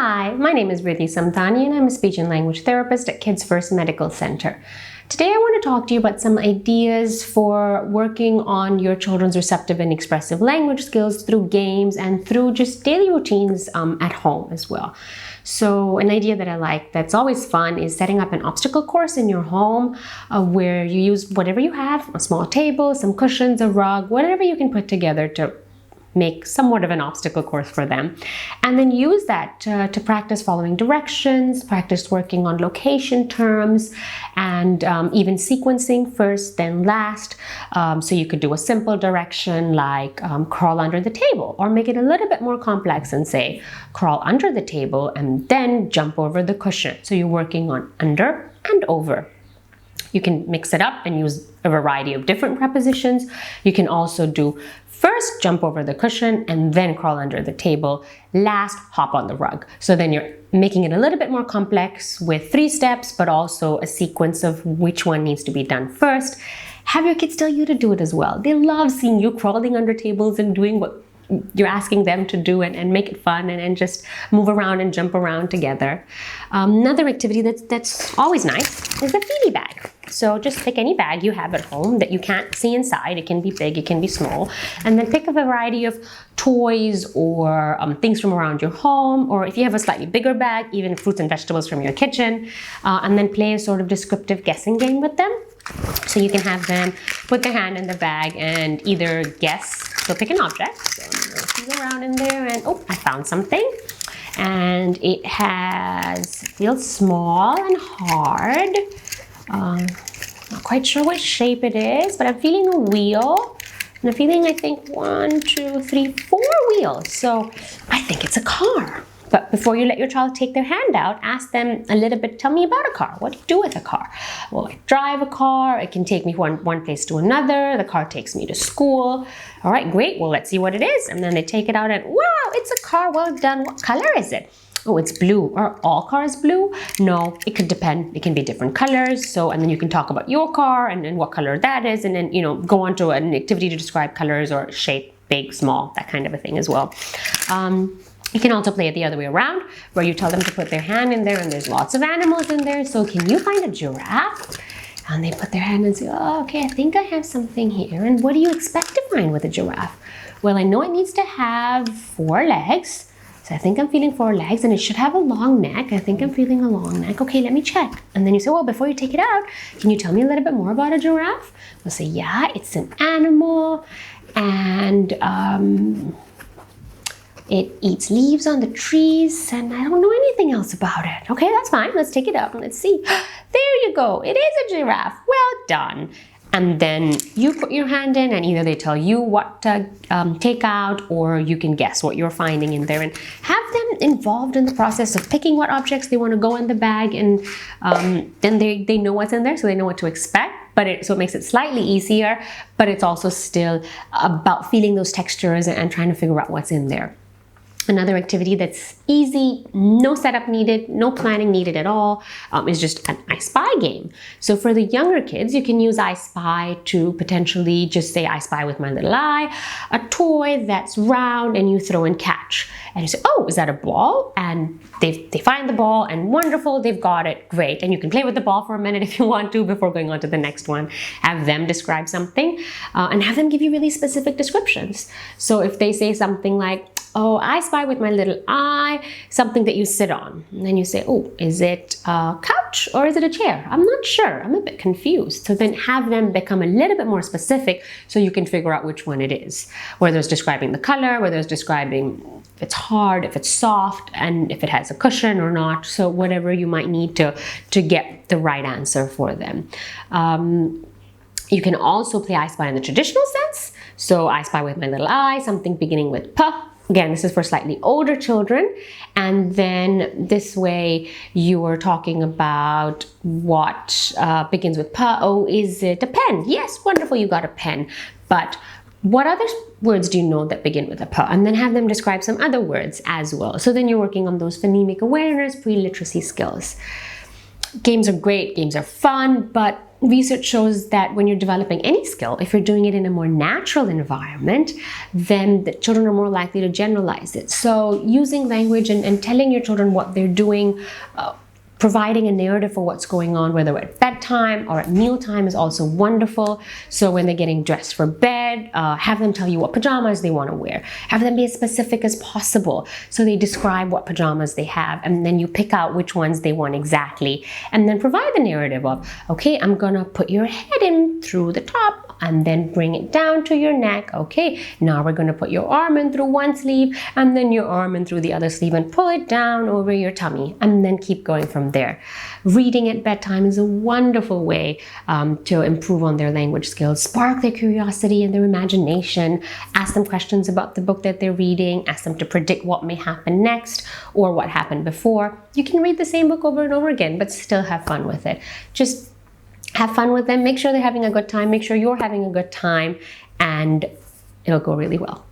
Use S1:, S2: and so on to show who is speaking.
S1: Hi, my name is Vridhi Samtani and I'm a speech and language therapist at kidsFIRST Medical Center. Today I want to talk to you about some ideas for working on your children's receptive and expressive language skills through games and through just daily routines at home as well. So an idea that I like that's always fun is setting up an obstacle course in your home where you use whatever you have, a small table, some cushions, a rug, whatever you can put together to make somewhat of an obstacle course for them, and then use that to practice following directions, practice working on location terms, and even sequencing first then last. So you could do a simple direction like crawl under the table, or make it a little bit more complex and say crawl under the table and then jump over the cushion. So you're working on under and over. You can mix it up and use a variety of different prepositions. You can also do first jump over the cushion and then crawl under the table, last hop on the rug. So then you're making it a little bit more complex with 3 steps, but also a sequence of which one needs to be done first. Have your kids tell you to do it as well. They love seeing you crawling under tables and doing what you're asking them to do, and make it fun and just move around and jump around together. Another activity that's always nice is the feedy bag. So just pick any bag you have at home that you can't see inside. It can be big, it can be small, and then pick a variety of toys or things from around your home, or if you have a slightly bigger bag, even fruits and vegetables from your kitchen, and then play a sort of descriptive guessing game with them. So you can have them put their hand in the bag and either guess. So pick an object. So I'm going to feel around in there and oh, I found something. And it feels small and hard. Not quite sure what shape it is, but I'm feeling a wheel. And I'm feeling, I think, 1, 2, 3, 4 wheels. So I think it's a car. But before you let your child take their hand out, ask them a little bit, tell me about a car. What do you do with a car? Well, I drive a car. It can take me from one place to another. The car takes me to school. All right, great. Well, let's see what it is. And then they take it out and, wow, it's a car. Well done. What color is it? Oh, it's blue. Are all cars blue? No, it could depend. It can be different colors. So, and then you can talk about your car and what color that is. And then, go on to an activity to describe colors or shape, big, small, that kind of a thing as well. You can also play it the other way around, where you tell them to put their hand in there and there's lots of animals in there. So can you find a giraffe? And they put their hand and say, oh, okay, I think I have something here. And what do you expect to find with a giraffe? Well, I know it needs to have 4 legs. So I think I'm feeling 4 legs, and it should have a long neck. I think I'm feeling a long neck. Okay, let me check. And then you say, well, before you take it out, can you tell me a little bit more about a giraffe? We'll say, yeah, it's an animal, and it eats leaves on the trees, and I don't know anything else about it. Okay, that's fine. Let's take it out and let's see. There you go. It is a giraffe. Well done. And then you put your hand in, and either they tell you what to take out, or you can guess what you're finding in there, and have them involved in the process of picking what objects they want to go in the bag, and then they know what's in there, so they know what to expect. So it makes it slightly easier, but it's also still about feeling those textures and trying to figure out what's in there. Another activity that's easy, no setup needed, no planning needed at all, is just an iSpy game. So for the younger kids, you can use iSpy to potentially just say, I spy with my little eye, a toy that's round and you throw and catch. And you say, oh, is that a ball? And they find the ball and wonderful, they've got it, great. And you can play with the ball for a minute if you want to before going on to the next one. Have them describe something and have them give you really specific descriptions. So if they say something like, oh, I spy with my little eye something that you sit on. And then you say, oh, is it a couch or is it a chair? I'm not sure. I'm a bit confused. So then have them become a little bit more specific so you can figure out which one it is. Whether it's describing the color, whether it's describing if it's hard, if it's soft, and if it has a cushion or not. So whatever you might need to get the right answer for them. You can also play I Spy in the traditional sense. So I spy with my little eye, something beginning with P. Again, this is for slightly older children. And then this way you are talking about what begins with P. Oh, is it a pen? Yes, wonderful, you got a pen. But what other words do you know that begin with a P? And then have them describe some other words as well. So then you're working on those phonemic awareness, pre-literacy skills. Games are great, games are fun, but research shows that when you're developing any skill, if you're doing it in a more natural environment, then the children are more likely to generalize it. So using language and telling your children what they're doing, providing a narrative for what's going on, whether at bedtime or at mealtime, is also wonderful. So when they're getting dressed for bed, have them tell you what pajamas they want to wear. Have them be as specific as possible. So they describe what pajamas they have, and then you pick out which ones they want exactly. And then provide the narrative of, okay, I'm gonna put your head in through the top and then bring it down to your neck. Okay, now we're gonna put your arm in through one sleeve and then your arm in through the other sleeve and pull it down over your tummy, and then keep going from there. Reading at bedtime is a wonderful way to improve on their language skills, spark their curiosity and their imagination, ask them questions about the book that they're reading, ask them to predict what may happen next or what happened before. You can read the same book over and over again, but still have fun with it. Just have fun with them, make sure they're having a good time, make sure you're having a good time, and it'll go really well.